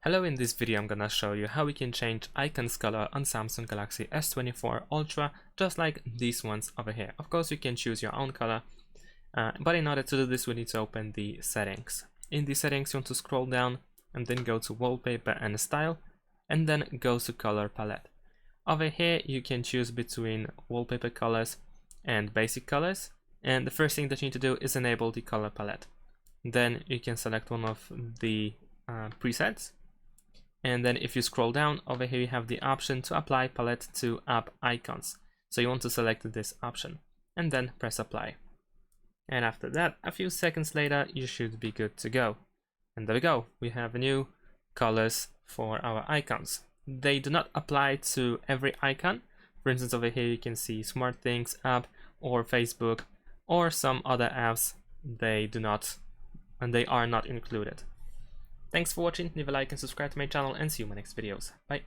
Hello, in this video I'm gonna show you how we can change icons color on Samsung Galaxy S24 Ultra, just like these ones over here. Of course you can choose your own color, but in order to do this we need to open the settings. In the settings you want to scroll down and then go to wallpaper and style, and then go to color palette. Over here you can choose between wallpaper colors and basic colors, and the first thing that you need to do is enable the color palette. Then you can select one of the presets. And then if you scroll down over here, you have the option to apply palette to app icons. So you want to select this option and then press apply. And after that, a few seconds later, you should be good to go. And there we go. We have new colors for our icons. They do not apply to every icon. For instance, over here, you can see SmartThings app or Facebook or some other apps. They do not, and they are not included. Thanks for watching, leave a like and subscribe to my channel, and see you in my next videos. Bye.